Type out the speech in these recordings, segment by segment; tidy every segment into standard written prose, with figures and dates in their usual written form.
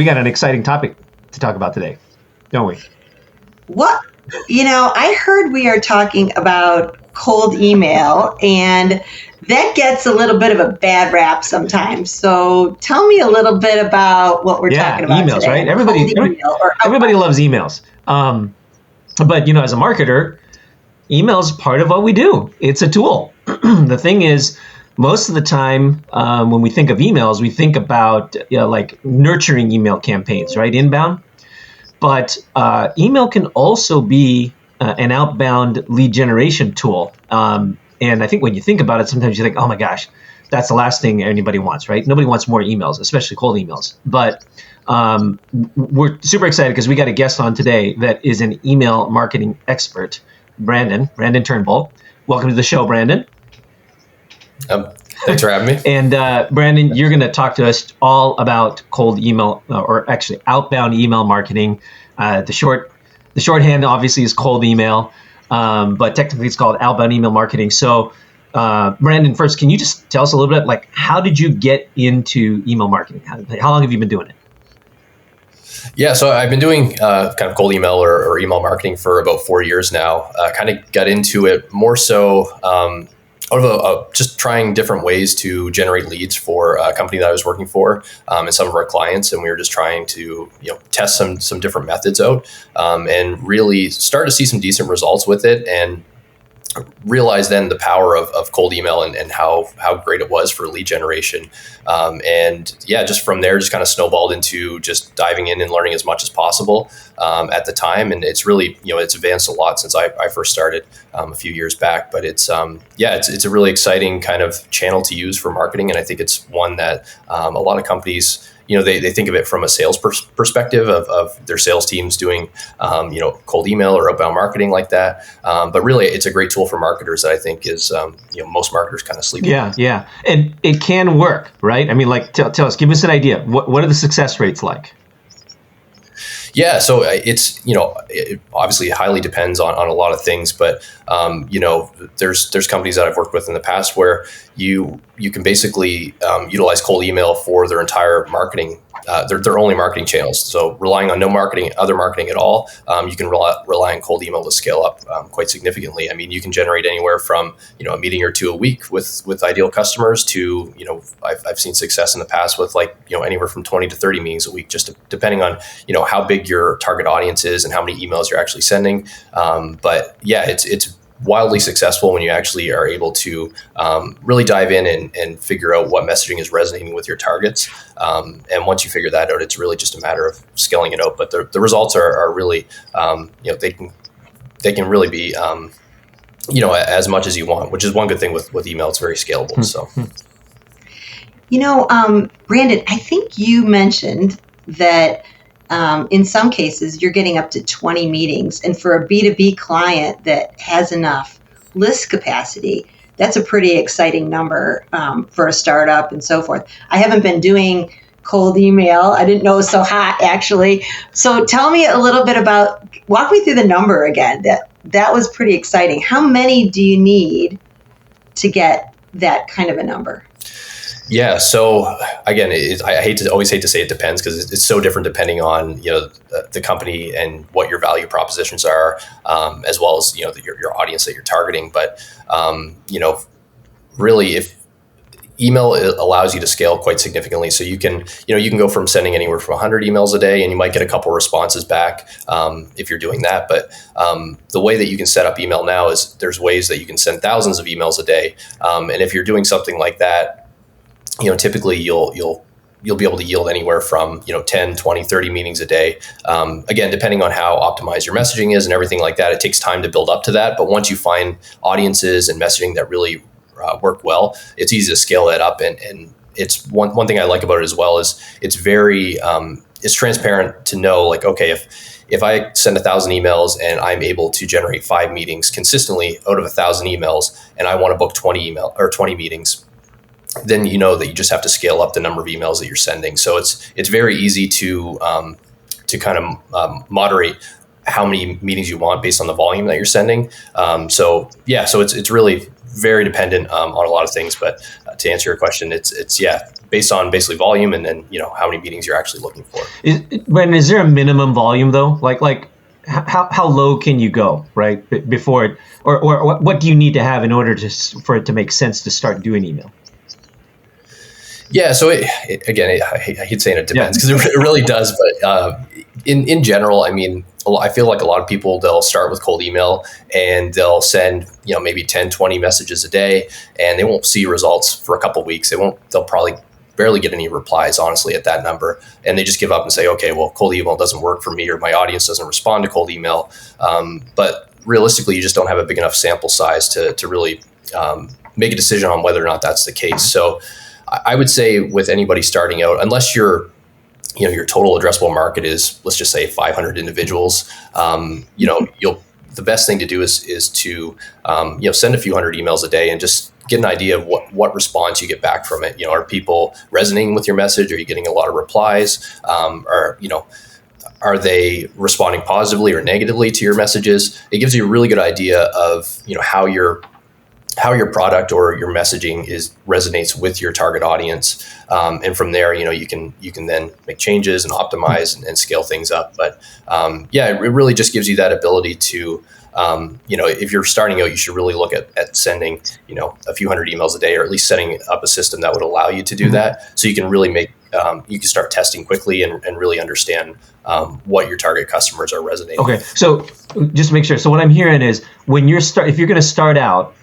got an exciting topic to talk about today, don't we? What? I heard we are talking about cold email, and that gets a little bit of a bad rap sometimes. So tell me a little bit about what we're talking about emails, today. Right? Everybody loves emails. But, as a marketer, email is part of what we do. It's a tool. The thing is, most of the time when we think of emails, we think about like nurturing email campaigns, right? Inbound. But email can also be an outbound lead generation tool. And I think when you think about it, sometimes you think, oh my gosh, that's the last thing anybody wants, right? Nobody wants more emails, especially cold emails. But we're super excited because we got a guest on today that is an email marketing expert, Brandon Turnbull. Welcome to the show, Brandon. Thanks for having me. And Brandon, you're going to talk to us all about cold email, or actually outbound email marketing. The shorthand obviously is cold email, but technically it's called outbound email marketing. So, Brandon, first, can you just tell us a little bit, like, how did you get into email marketing? How long have you been doing it? Yeah, so I've been doing kind of cold email or email marketing for about 4 years now. Kind of got into it more so out of just trying different ways to generate leads for a company that I was working for and some of our clients. And we were just trying to test some different methods out and really start to see some decent results with it, and realized then the power of cold email and how great it was for lead generation. And just from there, just kind of snowballed into just diving in and learning as much as possible at the time. And it's really, it's advanced a lot since I first started a few years back. But it's a really exciting kind of channel to use for marketing. And I think it's one that a lot of companies, they think of it from a sales perspective of their sales teams doing, cold email or outbound marketing like that. But really, it's a great tool for marketers that I think is, most marketers kind of sleep. Yeah. And it can work, right? I mean, like, tell us, give us an idea. What are the success rates like? Yeah, so it's, it obviously highly depends on a lot of things, but, there's companies that I've worked with in the past where you can basically utilize cold email for their entire marketing, their only marketing channels. So relying on no marketing, other marketing at all, you can rely on cold email to scale up quite significantly. I mean, you can generate anywhere from, a meeting or two a week with ideal customers to, I've seen success in the past with anywhere from 20 to 30 meetings a week, just depending on, how big your target audience is and how many emails you're actually sending. But yeah, it's wildly successful when you actually are able to really dive in and figure out what messaging is resonating with your targets. And once you figure that out, it's really just a matter of scaling it out. But the results are really, they can really be, as much as you want, which is one good thing with email. It's very scalable. So, Brandon, I think you mentioned that in some cases, you're getting up to 20 meetings. And for a B2B client that has enough list capacity, that's a pretty exciting number for a startup and so forth. I haven't been doing cold email. I didn't know it was so hot, actually. So tell me a little bit walk me through the number again. That was pretty exciting. How many do you need to get that kind of a number? Yeah. So again, I always hate to say it depends, because it's so different depending on, the company and what your value propositions are, as well as, your audience that you're targeting. But, really, if email allows you to scale quite significantly. So you can go from sending anywhere from 100 emails a day, and you might get a couple responses back if you're doing that. But the way that you can set up email now is there's ways that you can send thousands of emails a day. And if you're doing something like that, typically you'll be able to yield anywhere from 10, 20, 30 meetings a day. Again, depending on how optimized your messaging is and everything like that, it takes time to build up to that. But once you find audiences and messaging that really work well, it's easy to scale that up. And it's one thing I like about it as well is it's very it's transparent to know, like, okay, if I send 1,000 emails and I'm able to generate 5 meetings consistently out of 1,000 emails, and I want to book 20 meetings, then you know that you just have to scale up the number of emails that you're sending. So it's very easy to kind of moderate how many meetings you want based on the volume that you're sending. So it's really very dependent on a lot of things, but to answer your question, it's based on basically volume, and then how many meetings you're actually looking for. Brandon, is there a minimum volume though? Like how low can you go, right? Before it, or what do you need to have in order for it to make sense to start doing email? Yeah, so again, I hate saying it depends, because it really does. But in general, I mean, I feel like a lot of people, they'll start with cold email and they'll send maybe 10, 20 messages a day, and they won't see results for a couple of weeks. They'll probably barely get any replies, honestly, at that number, and they just give up and say, okay, well, cold email doesn't work for me, or my audience doesn't respond to cold email. But realistically, you just don't have a big enough sample size to really make a decision on whether or not that's the case. So I would say with anybody starting out, unless your total addressable market is, let's just say 500 individuals, the best thing to do is to send a few hundred emails a day and just get an idea of what response you get back from it. Are people resonating with your message? Are you getting a lot of replies? Are they responding positively or negatively to your messages? It gives you a really good idea of how your product or your messaging resonates with your target audience, and from there, you can then make changes and optimize and scale things up. But it really just gives you that ability to, if you're starting out, you should really look at sending a few hundred emails a day, or at least setting up a system that would allow you to do that, so you can really you can start testing quickly and really understand what your target customers are resonating. Okay, so just to make sure. So what I'm hearing is, if you're going to start out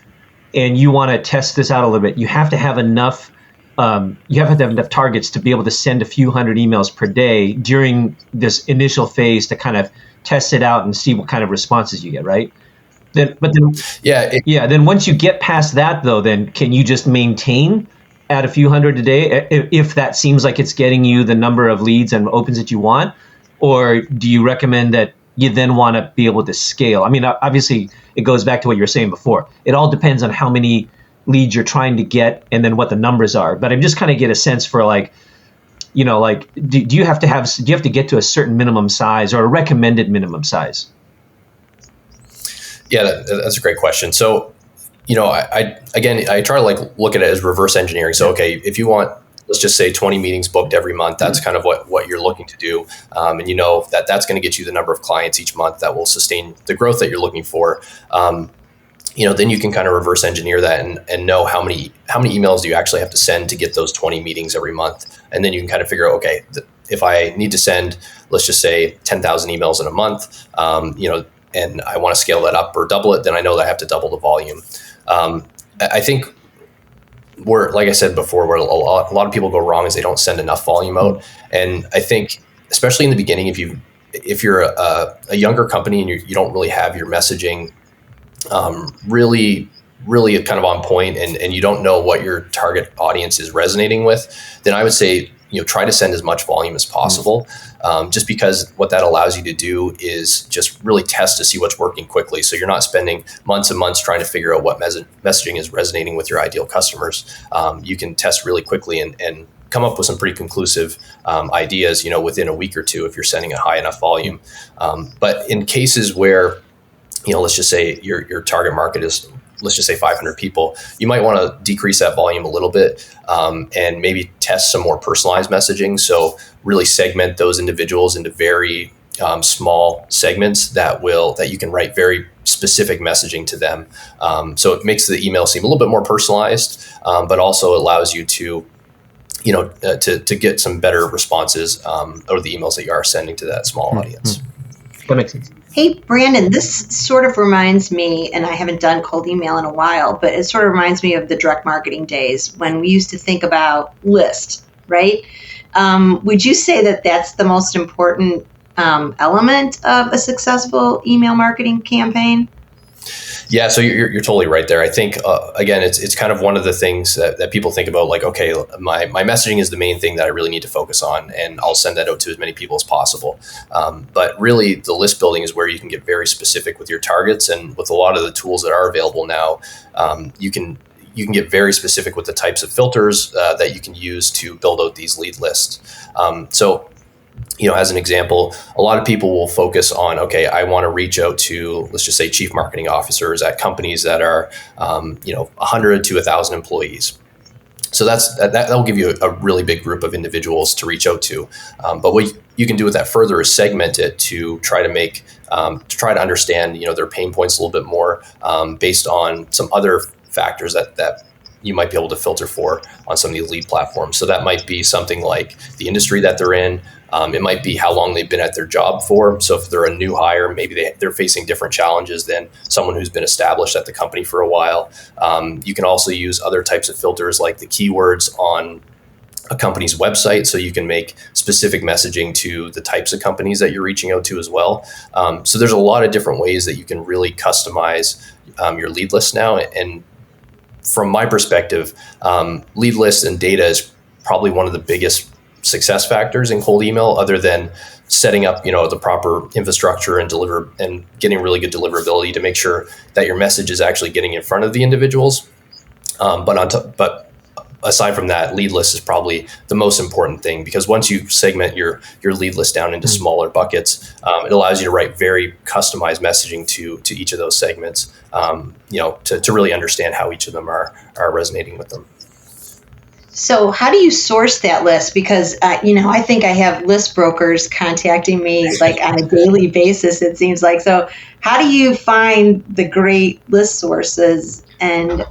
and you want to test this out a little bit, you have to have enough. You have to have enough targets to be able to send a few hundred emails per day during this initial phase to kind of test it out and see what kind of responses you get, right? Then once you get past that, though, then can you just maintain at a few hundred a day if that seems like it's getting you the number of leads and opens that you want, or do you recommend that you then want to be able to scale? I mean, obviously, it goes back to what you were saying before. It all depends on how many leads you're trying to get and then what the numbers are. But I'm just kind of get a sense for do you have to get to a certain minimum size or a recommended minimum size? Yeah, that's a great question. So, I try to look at it as reverse engineering. So, okay, if you want, let's just say 20 meetings booked every month, that's kind of what you're looking to do. And that's going to get you the number of clients each month that will sustain the growth that you're looking for. Then you can kind of reverse engineer that and know how many emails do you actually have to send to get those 20 meetings every month. And then you can kind of figure out, okay, if I need to send, let's just say 10,000 emails in a month, and I want to scale that up or double it, then I know that I have to double the volume. I think like I said before, where a lot of people go wrong is they don't send enough volume out. And I think, especially in the beginning, if you're a younger company and you don't really have your messaging really kind of on point, and you don't know what your target audience is resonating with, then I would say, try to send as much volume as possible, just because what that allows you to do is just really test to see what's working quickly. So you're not spending months and months trying to figure out what messaging is resonating with your ideal customers. You can test really quickly and come up with some pretty conclusive ideas, within a week or two if you're sending a high enough volume. But in cases where, let's just say your target market is, let's just say 500 people, you might want to decrease that volume a little bit, and maybe test some more personalized messaging. So really segment those individuals into very small segments that you can write very specific messaging to them. So it makes the email seem a little bit more personalized, but also allows you to get some better responses out of the emails that you are sending to that small audience. That makes sense. Hey, Brandon, this sort of reminds me, and I haven't done cold email in a while, but it sort of reminds me of the direct marketing days when we used to think about lists, right? Would you say that that's the most important element of a successful email marketing campaign? Yeah, so you're totally right there. I think, again, it's kind of one of the things that people think about, like, okay, my messaging is the main thing that I really need to focus on, and I'll send that out to as many people as possible. But really, the list building is where you can get very specific with your targets, and with a lot of the tools that are available now, you can get very specific with the types of filters that you can use to build out these lead lists. So, as an example, a lot of people will focus on, okay, I want to reach out to, let's just say, chief marketing officers at companies that are, 100 to 1,000 employees. So that will give you a really big group of individuals to reach out to. But what you can do with that further is segment it to try to understand, their pain points a little bit more, based on some other factors that you might be able to filter for on some of these lead platforms. So that might be something like the industry that they're in. It might be how long they've been at their job for. So if they're a new hire, maybe they're facing different challenges than someone who's been established at the company for a while. You can also use other types of filters like the keywords on a company's website, so you can make specific messaging to the types of companies that you're reaching out to as well. So there's a lot of different ways that you can really customize your lead list now. And from my perspective, lead lists and data is probably one of the biggest success factors in cold email, other than setting up, the proper infrastructure and getting really good deliverability to make sure that your message is actually getting in front of the individuals. But aside from that, lead list is probably the most important thing, because once you segment your lead list down into smaller buckets, it allows you to write very customized messaging to each of those segments, to really understand how each of them are resonating with them. So how do you source that list? Because, I think I have list brokers contacting me like on a daily basis, it seems like. So how do you find the great list sources and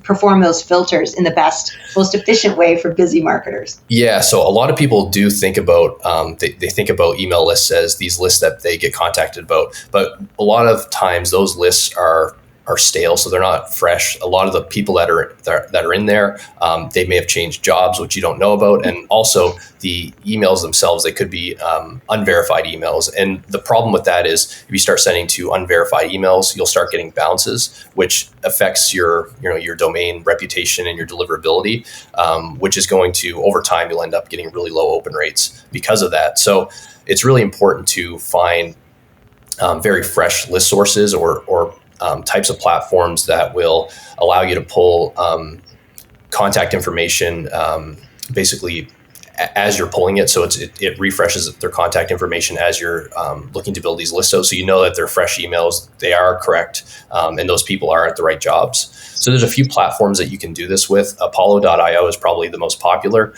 perform those filters in the best, most efficient way for busy marketers? Yeah, so a lot of people do think about, they think about email lists as these lists that they get contacted about, but a lot of times those lists are stale, so they're not fresh. A lot of the people that are in there, they may have changed jobs, which you don't know about, and also the emails themselves, they could be unverified emails. And the problem with that is, if you start sending to unverified emails, you'll start getting bounces, which affects your domain reputation and your deliverability, which is going to, over time, you'll end up getting really low open rates because of that. So it's really important to find very fresh list sources or types of platforms that will allow you to pull contact information basically as you're pulling it. So it refreshes their contact information as you're looking to build these lists out. So you know that they're fresh emails, they are correct, and those people are at the right jobs. So there's a few platforms that you can do this with. Apollo.io is probably the most popular.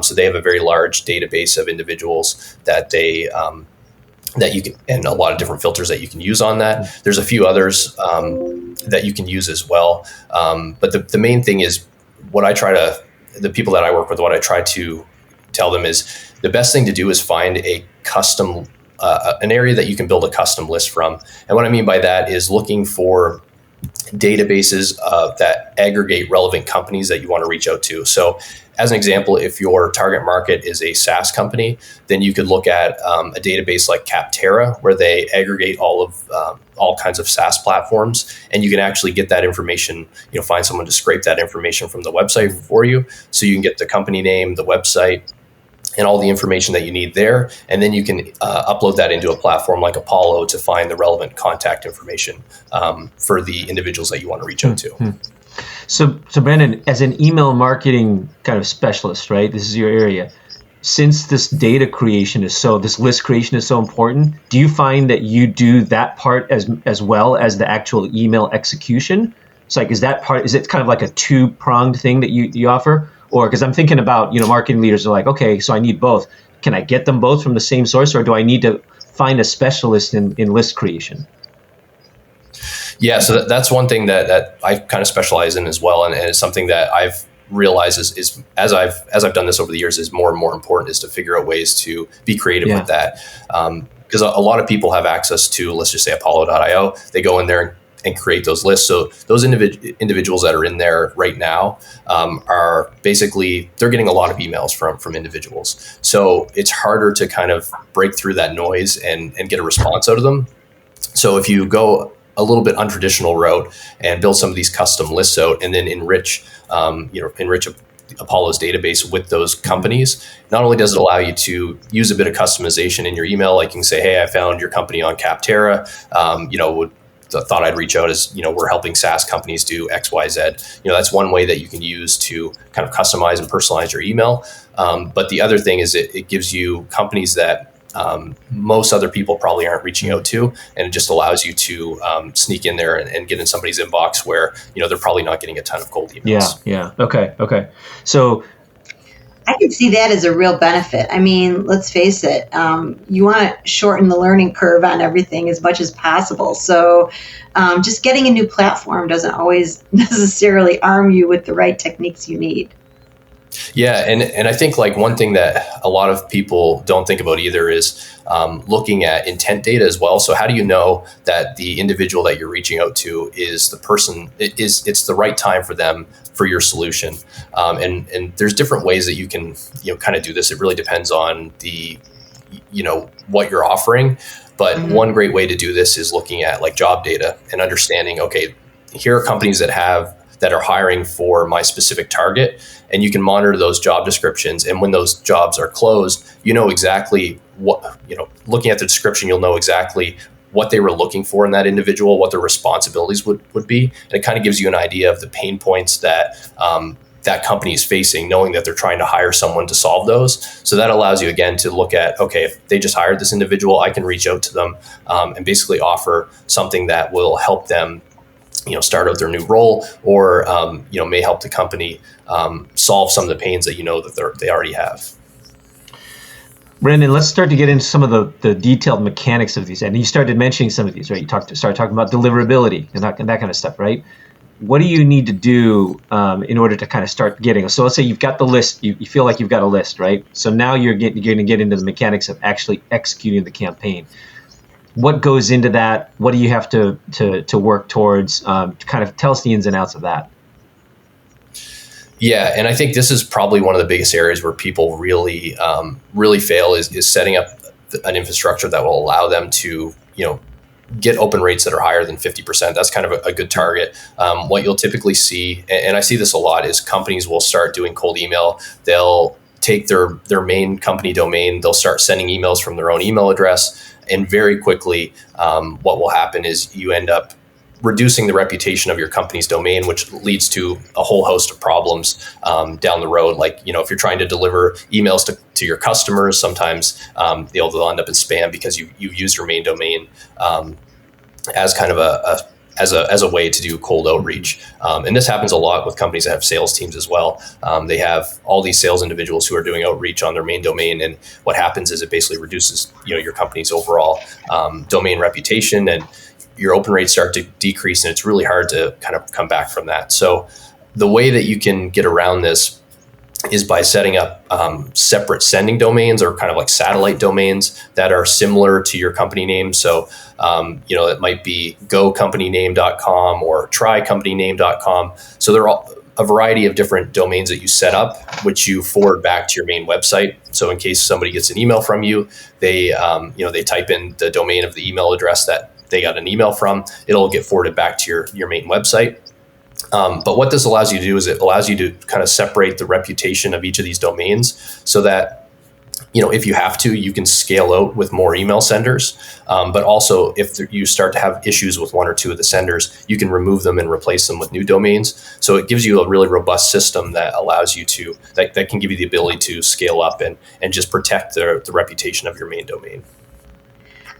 So they have a very large database of individuals that that you can, and a lot of different filters that you can use on that. There's a few others that you can use as well. But the main thing is, the people that I work with, what I try to tell them is the best thing to do is find a custom, an area that you can build a custom list from. And what I mean by that is looking for databases that aggregate relevant companies that you want to reach out to. So as an example, if your target market is a SaaS company, then you could look at a database like Capterra, where they aggregate all kinds of SaaS platforms, and you can actually get that information, find someone to scrape that information from the website for you. So you can get the company name, the website, and all the information that you need there. And then you can upload that into a platform like Apollo to find the relevant contact information for the individuals that you want to reach out to. Mm-hmm. So Brandon, as an email marketing kind of specialist, right? This is your area. Since this list creation is so important, do you find that you do that part as well as the actual email execution? It's like, is it kind of like a two-pronged thing that you offer? Or, because I'm thinking about, marketing leaders are like, okay, so I need both. Can I get them both from the same source, or do I need to find a specialist in list creation? Yeah, so that's one thing that I kind of specialize in as well, and it's something that I've realized is as I've done this over the years, is more and more important, is to figure out ways to be creative with that. Because a lot of people have access to, let's just say, Apollo.io. They go in there and create those lists. So those individuals that are in there right now are basically, they're getting a lot of emails from individuals. So it's harder to kind of break through that noise and get a response out of them. So if you go a little bit untraditional route and build some of these custom lists out, and then enrich Apollo's database with those companies, not only does it allow you to use a bit of customization in your email, like you can say, hey, I found your company on Capterra, thought I'd reach out as, we're helping SaaS companies do X, Y, Z. That's one way that you can use to kind of customize and personalize your email. But the other thing is it gives you companies that most other people probably aren't reaching out to, and it just allows you to sneak in there and get in somebody's inbox where they're probably not getting a ton of cold emails. Yeah. Okay. So I can see that as a real benefit. I mean, let's face it, you want to shorten the learning curve on everything as much as possible. So just getting a new platform doesn't always necessarily arm you with the right techniques you need. Yeah, and I think like one thing that a lot of people don't think about either is looking at intent data as well. So how do you know that the individual that you're reaching out to is the person, it's the right time for them for your solution? And there's different ways that you can kind of do this. It really depends on the what you're offering. But one great way to do this is looking at like job data and understanding, okay, here are companies that are hiring for my specific target, and you can monitor those job descriptions. And when those jobs are closed, exactly what, looking at the description, you'll know exactly what they were looking for in that individual, what their responsibilities would be. And it kind of gives you an idea of the pain points that that company is facing, knowing that they're trying to hire someone to solve those. So that allows you, again, to look at, okay, if they just hired this individual, I can reach out to them and basically offer something that will help them start out their new role, or may help the company solve some of the pains that that they already have. Brendan, let's start to get into some of the detailed mechanics of these. And you started mentioning some of these, right? You started talking about deliverability and that kind of stuff, right? What do you need to do in order to kind of start getting? So let's say you've got the list. You feel like you've got a list, right? So now you're going to get into the mechanics of actually executing the campaign. What goes into that? What do you have to work towards? To kind of tell us the ins and outs of that. Yeah, and I think this is probably one of the biggest areas where people really fail is setting up an infrastructure that will allow them to get open rates that are higher than 50%. That's kind of a good target. What you'll typically see, and I see this a lot, is companies will start doing cold email. They'll take their main company domain. They'll start sending emails from their own email address. And very quickly, what will happen is you end up reducing the reputation of your company's domain, which leads to a whole host of problems down the road. Like, if you're trying to deliver emails to your customers, sometimes they'll end up in spam because you use your main domain as kind of as a way to do cold outreach. And this happens a lot with companies that have sales teams as well. They have all these sales individuals who are doing outreach on their main domain. And what happens is it basically reduces, your company's overall domain reputation, and your open rates start to decrease, and it's really hard to kind of come back from that. So the way that you can get around this is by setting up separate sending domains, or kind of like satellite domains that are similar to your company name. So, it might be gocompany.name.com or trycompanyname.com. So there are a variety of different domains that you set up, which you forward back to your main website. So in case somebody gets an email from you, they type in the domain of the email address that they got an email from, it'll get forwarded back to your main website. But what this allows you to do is it allows you to kind of separate the reputation of each of these domains, so that, if you have to, you can scale out with more email senders. But also, if you start to have issues with one or two of the senders, you can remove them and replace them with new domains. So it gives you a really robust system that allows you to, that can give you the ability to scale up and just protect the reputation of your main domain.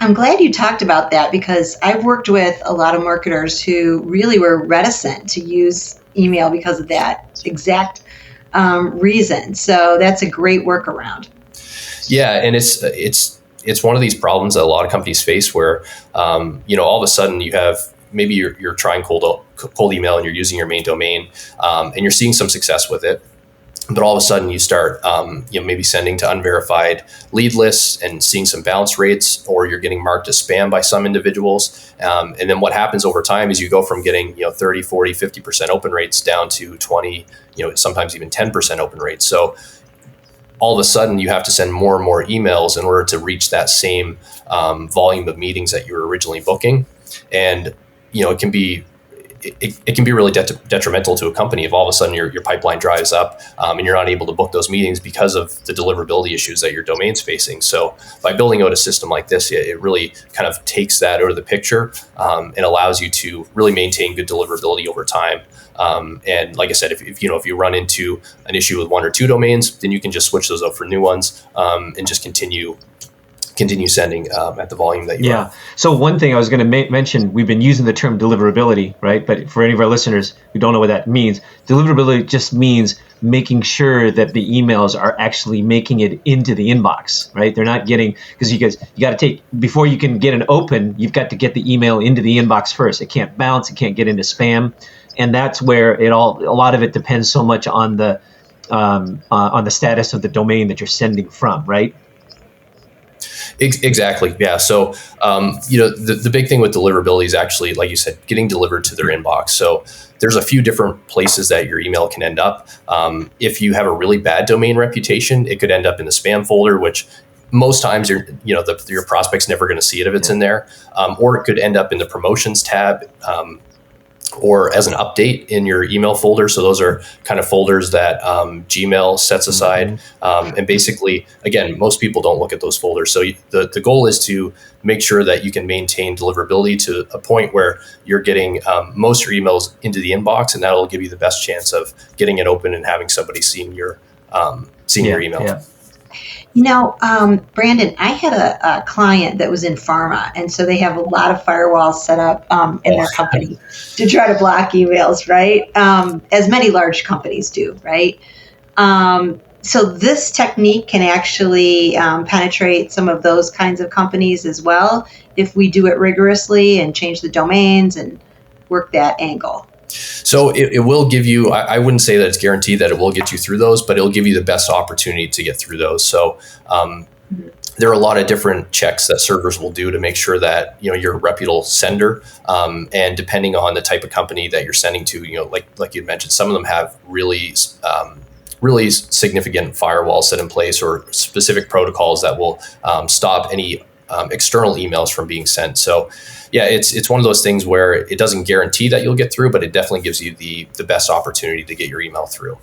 I'm glad you talked about that, because I've worked with a lot of marketers who really were reticent to use email because of that exact reason. So that's a great workaround. Yeah, and it's one of these problems that a lot of companies face where, all of a sudden you have, maybe you're trying cold email and you're using your main domain, and you're seeing some success with it. But all of a sudden you start, maybe sending to unverified lead lists and seeing some bounce rates, or you're getting marked as spam by some individuals. And then what happens over time is you go from getting, 30, 40, 50% open rates down to 20, sometimes even 10% open rates. So all of a sudden you have to send more and more emails in order to reach that same volume of meetings that you were originally booking. And, it can be really detrimental to a company if all of a sudden your pipeline dries up and you're not able to book those meetings because of the deliverability issues that your domain's facing. So by building out a system like this, it really kind of takes that out of the picture and allows you to really maintain good deliverability over time. And like I said, if you run into an issue with one or two domains, then you can just switch those out for new ones and just continue continue sending at the volume that you are. So one thing I was going to mention, we've been using the term deliverability, right? But for any of our listeners who don't know what that means, deliverability just means making sure that the emails are actually making it into the inbox, right? They're not getting, because you got to take, before you can get an open, you've got to get the email into the inbox first. It can't bounce, it can't get into spam. And that's where a lot of it depends so much on the status of the domain that you're sending from, right? Exactly. Yeah. So, the big thing with deliverability is actually, like you said, getting delivered to their inbox. So there's a few different places that your email can end up. If you have a really bad domain reputation, it could end up in the spam folder, which most times your prospect's never going to see it if it's in there. Or it could end up in the promotions tab, or as an update in your email folder. So those are kind of folders that Gmail sets aside. And basically, again, most people don't look at those folders. So the goal is to make sure that you can maintain deliverability to a point where you're getting most of your emails into the inbox, and that'll give you the best chance of getting it open and having somebody seeing your email. Yeah. Brandon, I had a client that was in pharma, and so they have a lot of firewalls set up in their company to try to block emails, right? As many large companies do, right? So this technique can actually penetrate some of those kinds of companies as well if we do it rigorously and change the domains and work that angle. So it will give you, I wouldn't say that it's guaranteed that it will get you through those, but it'll give you the best opportunity to get through those. So there are a lot of different checks that servers will do to make sure that, you're a reputable sender. And depending on the type of company that you're sending to, like you mentioned, some of them have really significant firewalls set in place or specific protocols that will stop any external emails from being sent. So yeah, it's one of those things where it doesn't guarantee that you'll get through, but it definitely gives you the best opportunity to get your email through.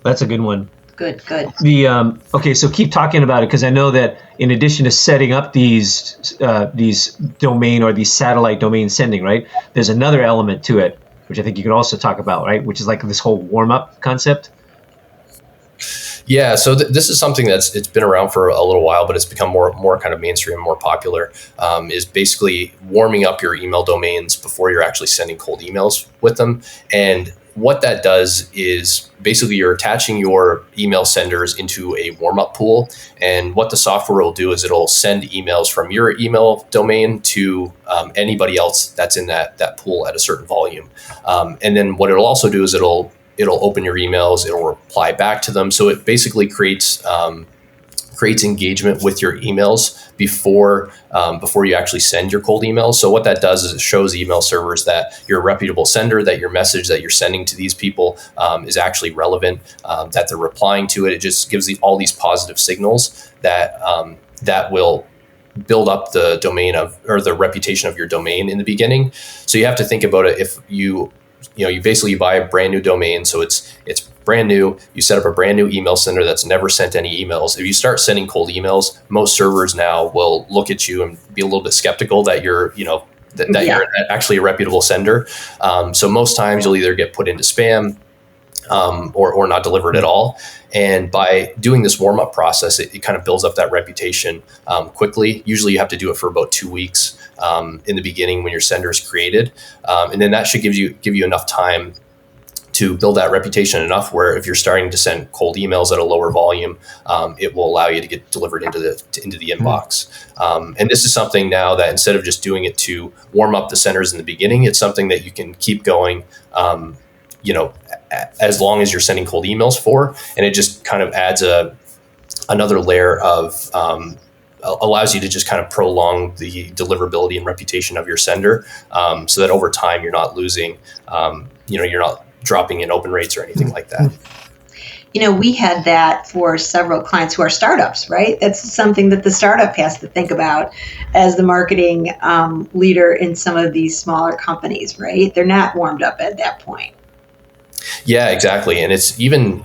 That's a good one. Good. Okay, so keep talking about it, because I know that in addition to setting up these domain or these satellite domain sending, right, there's another element to it, which I think you can also talk about, right, which is like this whole warm-up concept. Yeah, so this is something it's been around for a little while, but it's become more kind of mainstream, more popular. Is basically warming up your email domains before you're actually sending cold emails with them. And what that does is basically you're attaching your email senders into a warm-up pool. And what the software will do is it'll send emails from your email domain to anybody else that's in that pool at a certain volume. And then what it'll also do is it'll open your emails, it'll reply back to them. So it basically creates engagement with your emails before you actually send your cold emails. So what that does is it shows email servers that you're a reputable sender, that your message that you're sending to these people is actually relevant, that they're replying to it. It just gives all these positive signals that will build up the domain or the reputation of your domain in the beginning. So you have to think about it. If you buy a brand new domain, so it's brand new. You set up a brand new email sender that's never sent any emails. If you start sending cold emails, most servers now will look at you and be a little bit skeptical that you're you're actually a reputable sender. So most times you'll either get put into spam or not delivered at all. And by doing this warm-up process, it kind of builds up that reputation quickly. Usually you have to do it for about 2 weeks in the beginning when your sender is created. And then that should give you enough time to build that reputation enough where if you're starting to send cold emails at a lower volume, it will allow you to get delivered into the inbox. And this is something now that instead of just doing it to warm up the senders in the beginning, it's something that you can keep going as long as you're sending cold emails for, and it just kind of adds another layer of allows you to just kind of prolong the deliverability and reputation of your sender, so that over time you're not losing, you're not dropping in open rates or anything like that. We had that for several clients who are startups, right? That's something that the startup has to think about as the marketing leader in some of these smaller companies, right? They're not warmed up at that point. Yeah, exactly. And it's even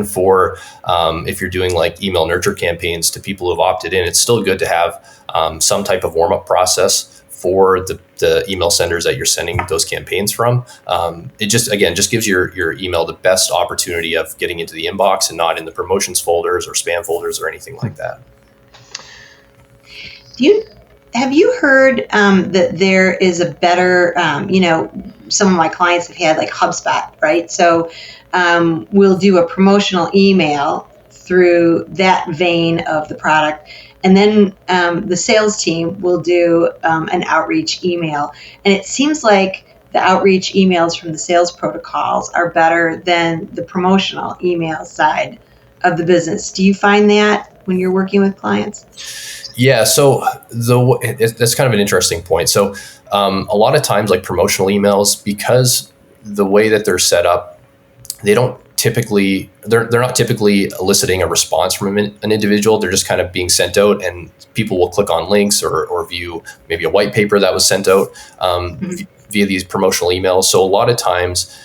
for if you're doing like email nurture campaigns to people who've opted in, it's still good to have some type of warm-up process for the email senders that you're sending those campaigns from. It just gives your email the best opportunity of getting into the inbox and not in the promotions folders or spam folders or anything like that. Do you have you heard that there is a better, some of my clients have had like HubSpot, right? So we'll do a promotional email through that vein of the product. And then the sales team will do an outreach email. And it seems like the outreach emails from the sales protocols are better than the promotional email side of the business. Do you find that when you're working with clients? Yeah, so that's kind of an interesting point. So a lot of times, like promotional emails, because the way that they're set up, they're not typically eliciting a response from an individual. They're just kind of being sent out, and people will click on links or view maybe a white paper that was sent out via these promotional emails. So a lot of times,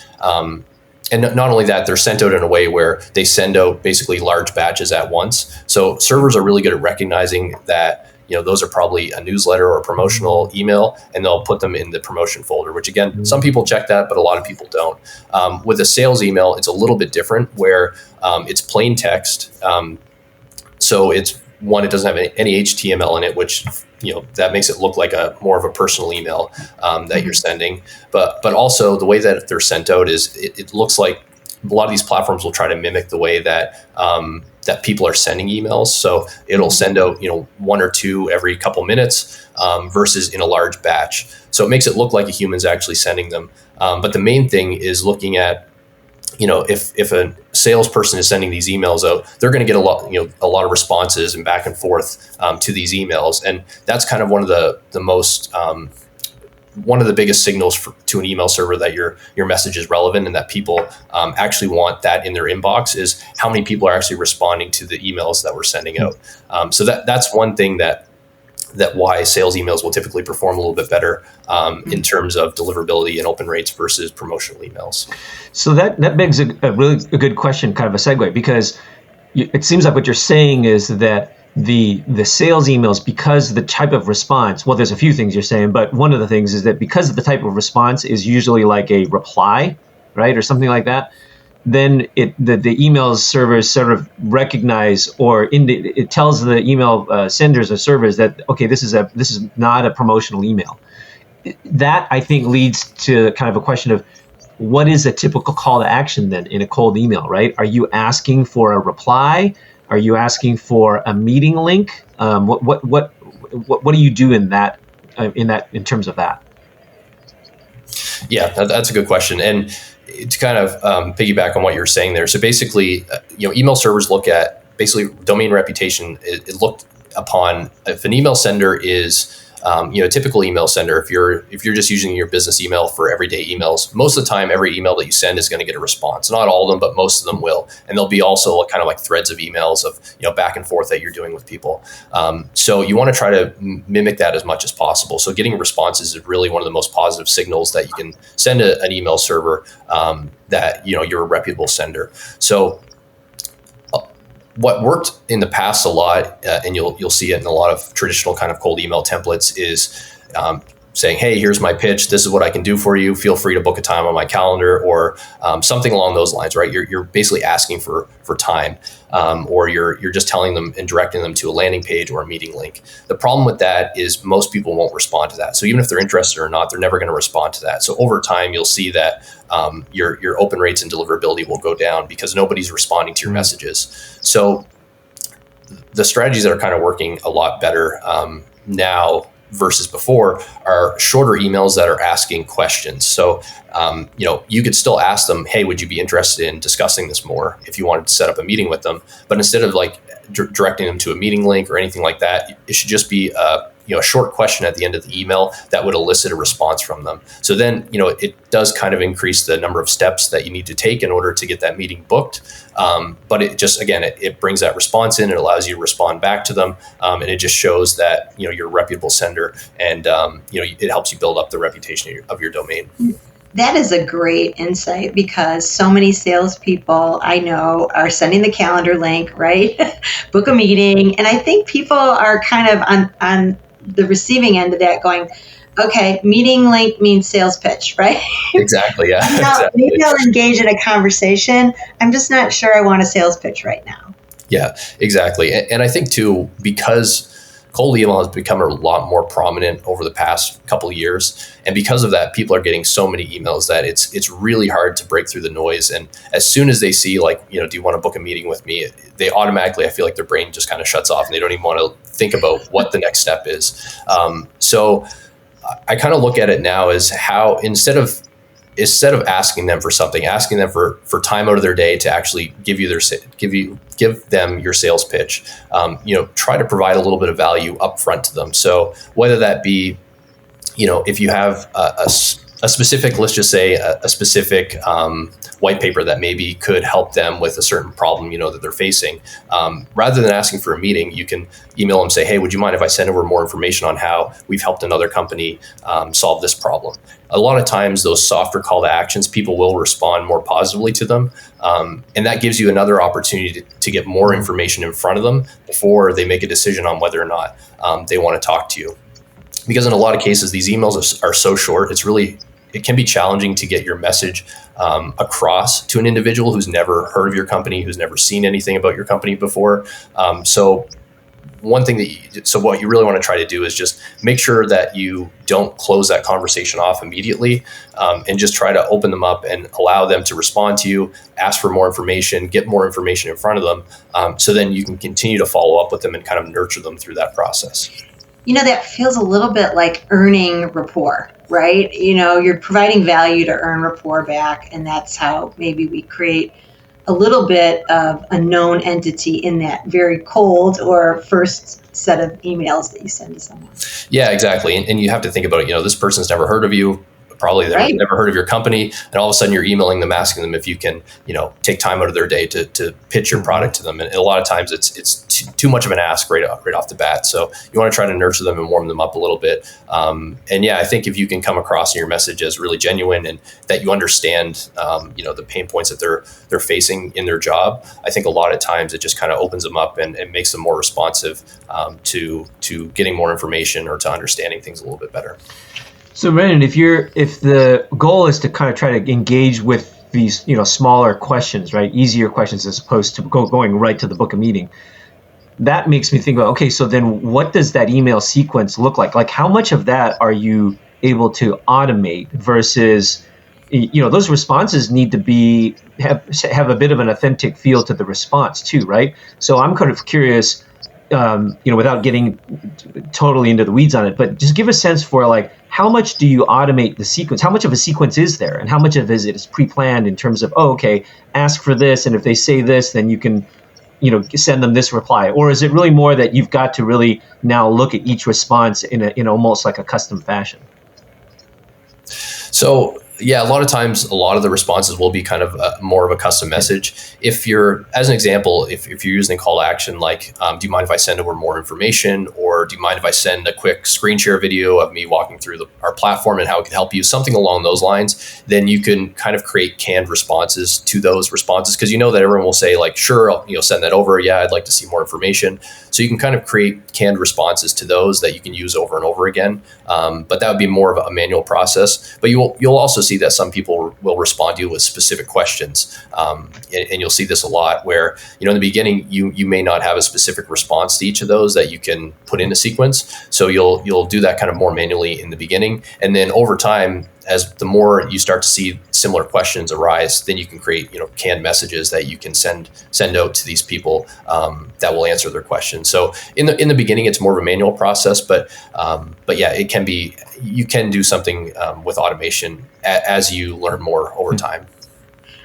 and not only that, they're sent out in a way where they send out basically large batches at once. So servers are really good at recognizing that, those are probably a newsletter or a promotional email, and they'll put them in the promotion folder, which again, some people check that, but a lot of people don't. With a sales email, it's a little bit different where it's plain text. So it doesn't have any HTML in it, which that makes it look like more of a personal email that you're sending. But also the way that they're sent out is it looks like a lot of these platforms will try to mimic the way that that people are sending emails. So it'll send out one or two every couple minutes versus in a large batch. So it makes it look like a human's actually sending them. But the main thing is looking at if a salesperson is sending these emails out, they're going to get a lot of responses and back and forth to these emails, and that's kind of one of the biggest signals to an email server that your message is relevant and that people actually want that in their inbox is how many people are actually responding to the emails that we're sending out. So that's one thing that why sales emails will typically perform a little bit better in terms of deliverability and open rates versus promotional emails. So that begs a good question, kind of a segue, because it seems like what you're saying is that the sales emails, because the type of response, well, there's a few things you're saying, but one of the things is that because of the type of response is usually like a reply, right, or something like that, then the email servers sort of recognize, or it tells the email senders or servers that, okay, this is not a promotional email. That, I think, leads to kind of a question of what is a typical call to action then in a cold email, right? Are you asking for a reply? Are you asking for a meeting link? What do you do in in terms of that? Yeah, that's a good question. And to kind of piggyback on what you're saying there. So basically, email servers look at basically domain reputation. It looked upon if an email sender is, a typical email sender. If you're just using your business email for everyday emails, most of the time, every email that you send is going to get a response. Not all of them, but most of them will. And there'll be also kind of like threads of emails of back and forth that you're doing with people. So you want to try to mimic that as much as possible. So getting responses is really one of the most positive signals that you can send an email server that you're a reputable sender. So what worked in the past a lot, and you'll see it in a lot of traditional kind of cold email templates, is saying, hey, here's my pitch. This is what I can do for you. Feel free to book a time on my calendar, or something along those lines, right? You're basically asking for time, or you're just telling them and directing them to a landing page or a meeting link. The problem with that is most people won't respond to that. So even if they're interested or not, they're never going to respond to that. So over time, you'll see that your open rates and deliverability will go down because nobody's responding to your messages. So the strategies that are kind of working a lot better now versus before are shorter emails that are asking questions. So, you could still ask them, hey, would you be interested in discussing this more if you wanted to set up a meeting with them? But instead of like directing them to a meeting link or anything like that, it should just be a short question at the end of the email that would elicit a response from them. So then, it does kind of increase the number of steps that you need to take in order to get that meeting booked. But it just, again, it brings that response in, it allows you to respond back to them. And it just shows that, you're a reputable sender, and, it helps you build up the reputation of your domain. That is a great insight, because so many salespeople I know are sending the calendar link, right? Book a meeting. And I think people are kind of on the receiving end of that going, okay, meeting link means sales pitch, right? Exactly, yeah. Exactly. Maybe I'll engage in a conversation. I'm just not sure I want a sales pitch right now. Yeah, exactly. And I think too, because cold email has become a lot more prominent over the past couple of years. And because of that, people are getting so many emails that it's really hard to break through the noise. And as soon as they see, like, do you want to book a meeting with me? They automatically, I feel like their brain just kind of shuts off and they don't even want to think about what the next step is. So I kind of look at it now as how instead of asking them for something, asking them for time out of their day to actually give them your sales pitch, try to provide a little bit of value up front to them. So whether that be, if you have a specific, let's just say a specific white paper that maybe could help them with a certain problem, that they're facing, rather than asking for a meeting, you can email them, say, hey, would you mind if I send over more information on how we've helped another company solve this problem? A lot of times those softer call to actions, people will respond more positively to them. And that gives you another opportunity to get more information in front of them before they make a decision on whether or not they want to talk to you. Because in a lot of cases, these emails are so short, it can be challenging to get your message across to an individual who's never heard of your company, who's never seen anything about your company before. So what you really want to try to do is just make sure that you don't close that conversation off immediately, and just try to open them up and allow them to respond to you, ask for more information, get more information in front of them. So then you can continue to follow up with them and kind of nurture them through that process. That feels a little bit like earning rapport, right? You're providing value to earn rapport back, and that's how maybe we create a little bit of a known entity in that very cold or first set of emails that you send to someone. Yeah, exactly. And you have to think about it. This person's never heard of you. Probably they've never heard of your company, and all of a sudden you're emailing them, asking them if you can, take time out of their day to pitch your product to them. And a lot of times it's too much of an ask right off the bat. So you want to try to nurture them and warm them up a little bit. And yeah, I think if you can come across in your message as really genuine and that you understand, the pain points that they're facing in their job, I think a lot of times it just kind of opens them up and makes them more responsive to getting more information or to understanding things a little bit better. So Brendan, if the goal is to kind of try to engage with these, smaller questions, right, easier questions as opposed to going right to the book a meeting, that makes me think about, okay, so then what does that email sequence look like? Like, how much of that are you able to automate versus, those responses need to have a bit of an authentic feel to the response too, right? So I'm kind of curious, without getting totally into the weeds on it, but just give a sense for like, how much do you automate the sequence? How much of a sequence is there? And how much of it is pre-planned in terms of, ask for this. And if they say this, then you can, send them this reply. Or is it really more that you've got to really now look at each response in almost like a custom fashion? So yeah, a lot of times, a lot of the responses will be kind of more of a custom message. If you're, as an example, if you're using a call to action, like, do you mind if I send over more information? Or do you mind if I send a quick screen share video of me walking through our platform and how it can help you? Something along those lines. Then you can kind of create canned responses to those responses, because that everyone will say like, sure, I'll send that over. Yeah, I'd like to see more information. So you can kind of create canned responses to those that you can use over and over again. But that would be more of a manual process. But you'll also see that some people will respond to you with specific questions. And you'll see this a lot where, in the beginning, you may not have a specific response to each of those that you can put in a sequence. So you'll do that kind of more manually in the beginning. And then over time, as the more you start to see similar questions arise, then you can create, canned messages that you can send out to these people that will answer their questions. So in the beginning, it's more of a manual process, but yeah, it can be. You can do something with automation as you learn more over time.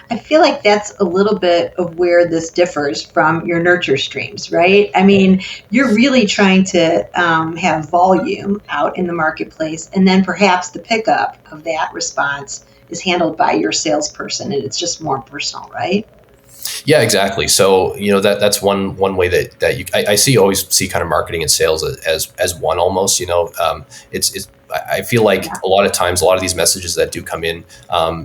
I feel like that's a little bit of where this differs from your nurture streams, right? I mean, you're really trying to have volume out in the marketplace, and then perhaps the pickup of that response is handled by your salesperson, and it's just more personal, right? Yeah, exactly. So, that's one way that I always see kind of marketing and sales as one almost, I feel like a lot of times, a lot of these messages that do come in,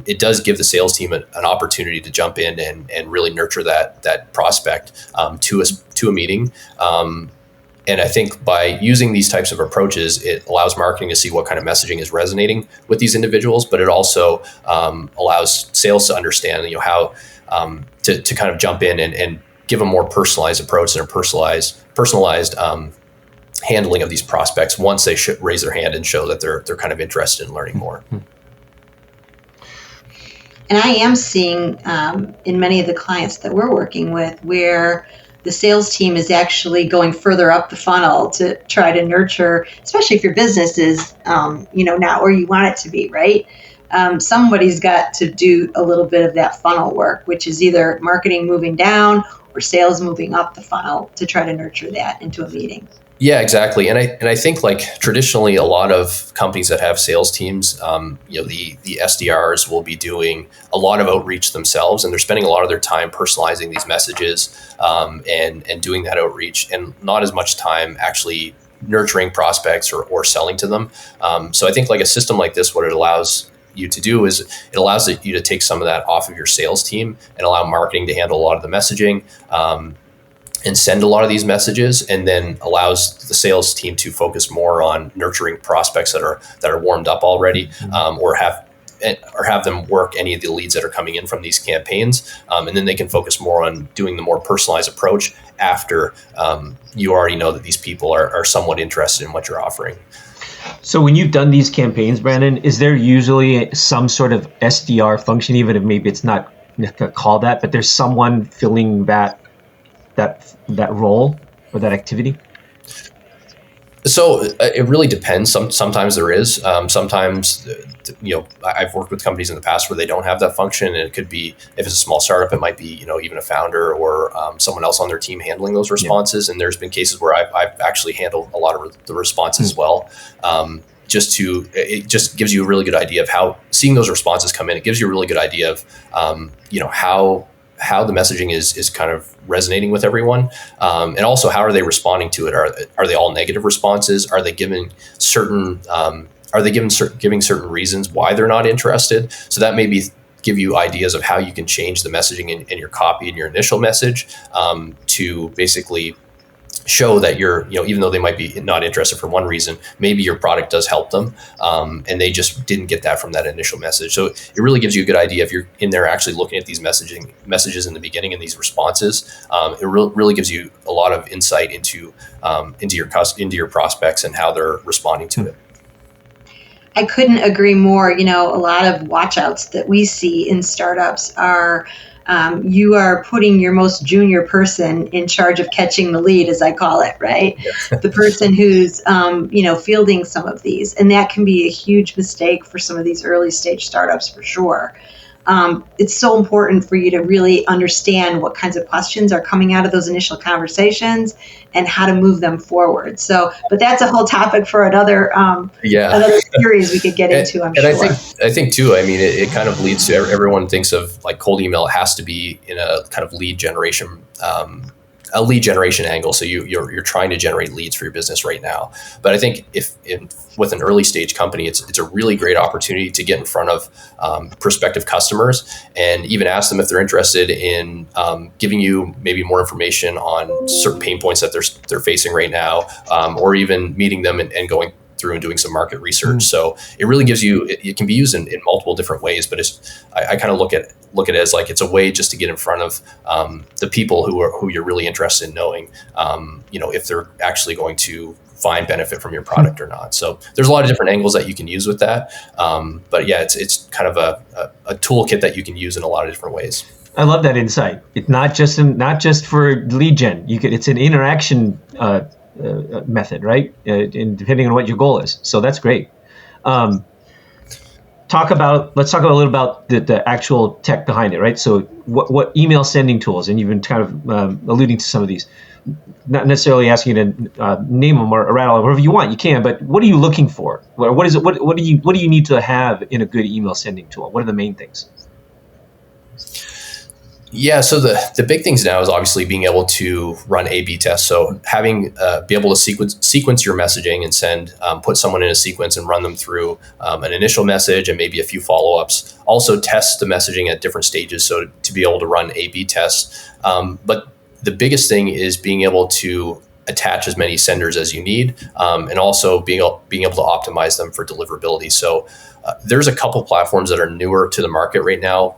it does give the sales team an opportunity to jump in and really nurture that prospect to a meeting. And I think by using these types of approaches, it allows marketing to see what kind of messaging is resonating with these individuals, but it also allows sales to understand, how to kind of jump in and give a more personalized approach and a personalized handling of these prospects once they should raise their hand and show that they're kind of interested in learning more. And I am seeing in many of the clients that we're working with where the sales team is actually going further up the funnel to try to nurture, especially if your business is, not where you want it to be, right? Somebody's got to do a little bit of that funnel work, which is either marketing moving down or sales moving up the funnel to try to nurture that into a meeting. Yeah, exactly. And I think like traditionally a lot of companies that have sales teams, the SDRs will be doing a lot of outreach themselves, and they're spending a lot of their time personalizing these messages and doing that outreach, and not as much time actually nurturing prospects or selling to them. So I think like a system like this, what it allows you to do is it allows you to take some of that off of your sales team and allow marketing to handle a lot of the messaging. And send a lot of these messages, and then allows the sales team to focus more on nurturing prospects that are warmed up already, or have them work any of the leads that are coming in from these campaigns, and then they can focus more on doing the more personalized approach after you already know that these people are somewhat interested in what you're offering. So when you've done these campaigns, Brandon, is there usually some sort of SDR function, even if maybe it's not called that, but there's someone filling that role or that activity? So it really depends. Sometimes there is. Sometimes, I've worked with companies in the past where they don't have that function, and it could be, if it's a small startup, it might be, even a founder or someone else on their team handling those responses. Yeah. And there's been cases where I've actually handled a lot of the responses as well. It just gives you a really good idea of how seeing those responses come in. It gives you a really good idea of, how the messaging is kind of resonating with everyone, and also how are they responding to it? Are they all negative responses? Are they giving certain reasons why they're not interested? So that maybe give you ideas of how you can change the messaging in your copy and your initial message to basically show that you're, even though they might be not interested for one reason, maybe your product does help them, and they just didn't get that from that initial message. So it really gives you a good idea if you're in there actually looking at these messages in the beginning and these responses. It really gives you a lot of insight into your prospects and how they're responding to it. I couldn't agree more. A lot of watchouts that we see in startups are you are putting your most junior person in charge of catching the lead, as I call it, right? The person who's, fielding some of these. And that can be a huge mistake for some of these early stage startups for sure. It's so important for you to really understand what kinds of questions are coming out of those initial conversations and how to move them forward. But that's a whole topic for another series we could get into, I'm sure. And I think too, it kind of leads to, everyone thinks of like cold email has to be in a kind of lead generation angle. So you're trying to generate leads for your business right now. But I think with an early stage company, it's a really great opportunity to get in front of prospective customers and even ask them if they're interested in giving you maybe more information on certain pain points that they're facing right now, or even meeting them and going through and doing some market research. So it really gives you, it can be used in multiple different ways, but I kind of look at it as like, it's a way just to get in front of the people who you're really interested in knowing, if they're actually going to find benefit from your product or not. So there's a lot of different angles that you can use with that. But yeah, it's kind of a toolkit that you can use in a lot of different ways. I love that insight. It's not just for lead gen. It's an interaction method, right? And depending on what your goal is. So that's great. Let's talk a little about the actual tech behind it, right? So what email sending tools, and you've been kind of alluding to some of these, not necessarily asking you to name them or rattle them, whatever you want, you can, but what are you looking for? What is it? What do you need to have in a good email sending tool? What are the main things? Yeah, so the big things now is obviously being able to run A/B tests. So having be able to sequence your messaging and send put someone in a sequence and run them through an initial message and maybe a few follow-ups. Also test the messaging at different stages, so to be able to run A/B tests. But the biggest thing is being able to attach as many senders as you need, and also being able to optimize them for deliverability. So there's a couple platforms that are newer to the market right now.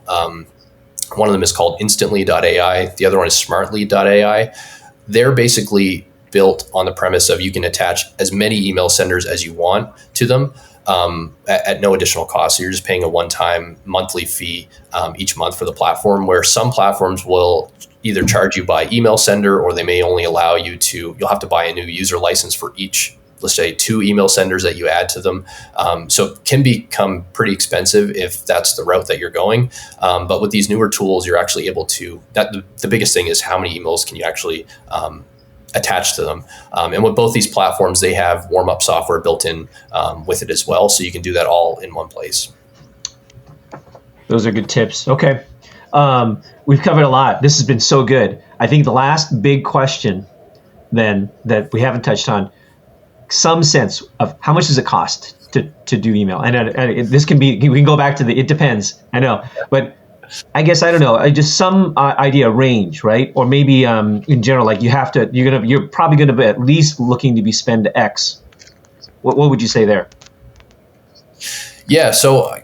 One of them is called Instantly.ai. The other one is Smartly.ai. They're basically built on the premise of you can attach as many email senders as you want to them at no additional cost. So you're just paying a one-time monthly fee each month for the platform, where some platforms will either charge you by email sender, or they may only allow you to, you'll have to buy a new user license for each, let's say 2 email senders that you add to them. So it can become pretty expensive if that's the route that you're going. But with these newer tools, you're actually able to, the biggest thing is how many emails can you actually attached to them. And with both these platforms, they have warm-up software built in with it as well. So you can do that all in one place. Those are good tips. Okay. We've covered a lot. This has been so good. I think the last big question then that we haven't touched on, some sense of how much does it cost to do email? And this can be, we can go back to it depends, I know, but I guess, I don't know, just some idea range, right? Or maybe in general, like you're probably going to be at least looking to be spend X. What would you say there? Yeah, so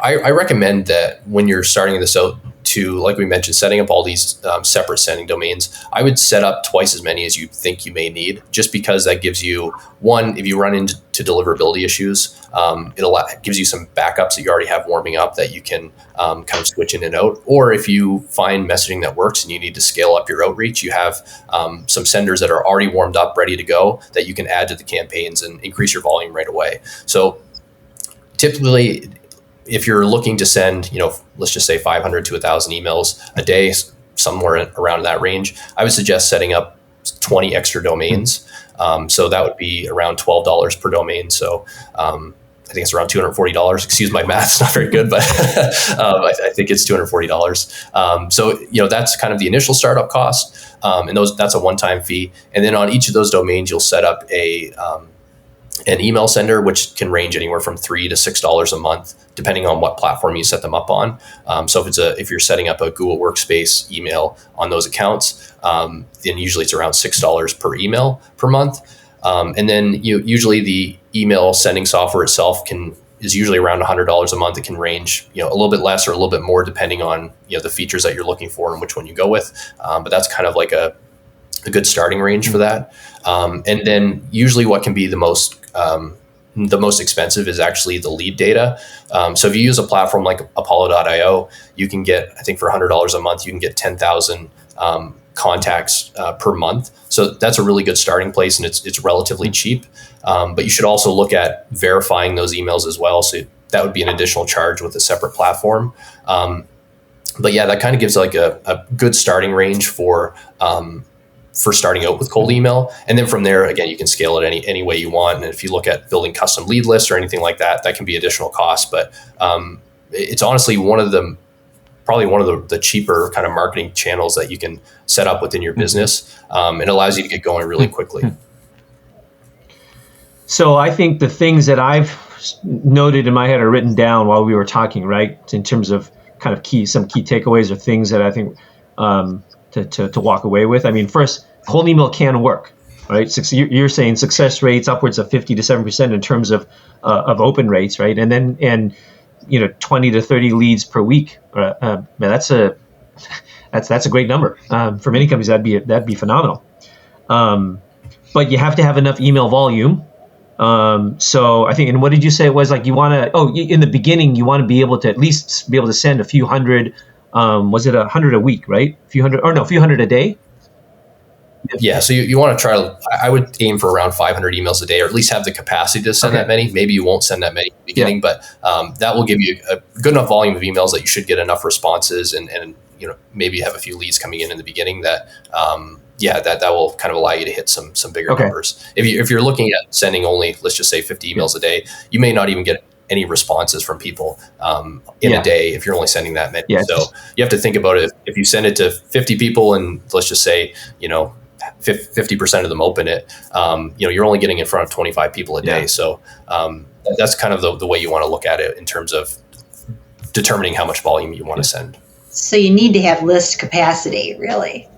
I recommend that when you're starting this out, to, like we mentioned, setting up all these separate sending domains, I would set up twice as many as you think you may need, just because that gives you, one, if you run into deliverability issues, it gives you some backups that you already have warming up that you can kind of switch in and out. Or if you find messaging that works and you need to scale up your outreach, you have some senders that are already warmed up, ready to go, that you can add to the campaigns and increase your volume right away. So typically, if you're looking to send, let's just say 500 to 1,000 emails a day, somewhere around that range, I would suggest setting up 20 extra domains. So that would be around $12 per domain. So I think it's around $240. Excuse my math, it's not very good, but I think it's $240. So that's kind of the initial startup cost, and that's a one-time fee. And then on each of those domains, you'll set up an email sender, which can range anywhere from $3 to $6 a month, depending on what platform you set them up on. So if you're setting up a Google Workspace email on those accounts, then usually it's around $6 per email per month. And then usually the email sending software itself is usually around $100 a month. It can range, a little bit less or a little bit more depending on the features that you're looking for and which one you go with. But that's kind of like a good starting range for that. And then usually what can be the most expensive is actually the lead data. So if you use a platform like Apollo.io, you can get, I think for $100 a month, you can get 10,000 contacts per month. So that's a really good starting place, and it's relatively cheap. But you should also look at verifying those emails as well. So that would be an additional charge with a separate platform. But yeah, that kind of gives like a good starting range for starting out with cold email. And then from there, again, you can scale it any way you want. And if you look at building custom lead lists or anything like that, that can be additional costs. But it's honestly probably one of the cheaper kind of marketing channels that you can set up within your business. It allows you to get going really quickly. So I think the things that I've noted in my head are written down while we were talking, right? In terms of kind of some key takeaways or things that I think to walk away with. I mean, first, cold email can work, right? You're saying success rates upwards of 50 to 7% in terms of open rates, right? And then 20 to 30 leads per week. That's a great number. For many companies, that'd be phenomenal. But you have to have enough email volume. So I think, and what did you say it was like? You want to, in the beginning, you want to be able to at least be able to send a few hundred. Was it 100 a week, right? A few hundred a day? Yeah. So you want to try, I would aim for around 500 emails a day, or at least have the capacity to send that many. Maybe you won't send that many in the beginning, but that will give you a good enough volume of emails that you should get enough responses and maybe have a few leads coming in the beginning that will kind of allow you to hit some bigger numbers. If you're looking at sending only, let's just say 50 emails a day, you may not even get any responses from people in a day if you're only sending that many. So you have to think about it. If you send it to 50 people and let's just say, 50% of them open it, you're only getting in front of 25 people a day. So that's kind of the way you want to look at it in terms of determining how much volume you want to send. So you need to have list capacity, really.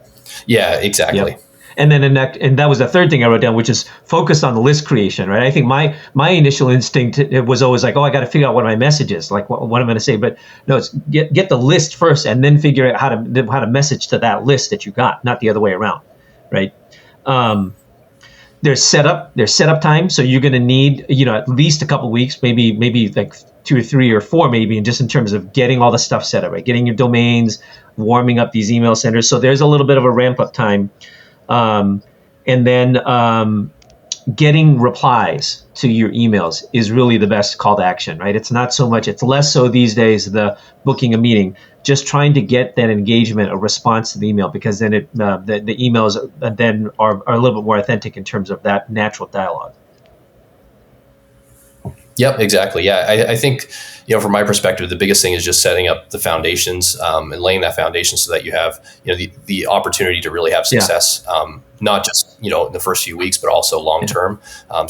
Yeah, exactly. Yep. And then and that was the third thing I wrote down, which is focus on the list creation, right? I think my initial instinct was always like, I got to figure out what my message is, like what I'm going to say. But no, it's get the list first, and then figure out how to message to that list that you got, not the other way around, right? there's setup time. So you're going to need, at least a couple weeks, maybe like 2 or 3 or 4, maybe, and just in terms of getting all the stuff set up, right? Getting your domains, warming up these email centers. So there's a little bit of a ramp up time. And then getting replies to your emails is really the best call to action, right? It's less so these days, the booking a meeting, just trying to get that engagement, a response to the email, because then the emails then are a little bit more authentic in terms of that natural dialogue. Yep, exactly. Yeah, I think, from my perspective, the biggest thing is just setting up the foundations and laying that foundation so that you have, the opportunity to really have success, not just, in the first few weeks, but also long term. I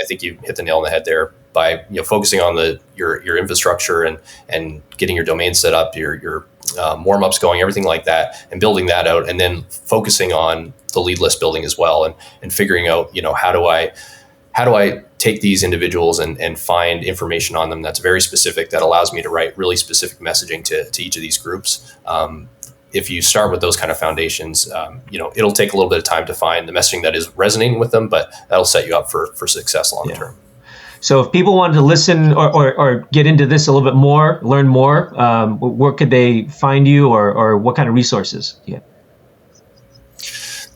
think you hit the nail on the head there by, focusing on your infrastructure and getting your domain set up, your warm ups going, everything like that, and building that out, and then focusing on the lead list building as well, and figuring out, how do I take these individuals and find information on them that's very specific, that allows me to write really specific messaging to each of these groups. If you start with those kind of foundations, it'll take a little bit of time to find the messaging that is resonating with them, but that'll set you up for success long term. So if people wanted to listen or get into this a little bit more, learn more, where could they find you, or what kind of resources?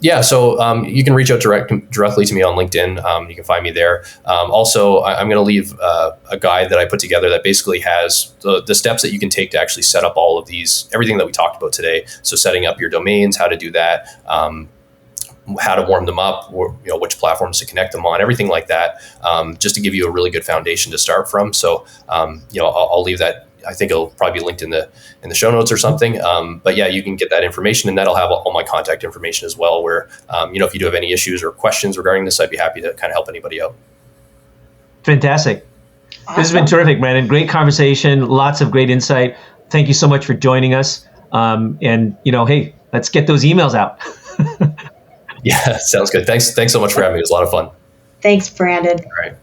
Yeah, so you can reach out directly to me on LinkedIn. You can find me there. Also, I'm going to leave a guide that I put together that basically has the steps that you can take to actually set up all of these, everything that we talked about today. So setting up your domains, how to do that, how to warm them up, or, which platforms to connect them on, everything like that, just to give you a really good foundation to start from. So, I'll leave that. I think it'll probably be linked in the show notes or something. But yeah, you can get that information, and that'll have all my contact information as well, where, if you do have any issues or questions regarding this, I'd be happy to kind of help anybody out. Fantastic. Awesome. This has been terrific, Brandon. Great conversation. Lots of great insight. Thank you so much for joining us. Hey, let's get those emails out. Yeah, sounds good. Thanks so much for having me. It was a lot of fun. Thanks, Brandon. All right.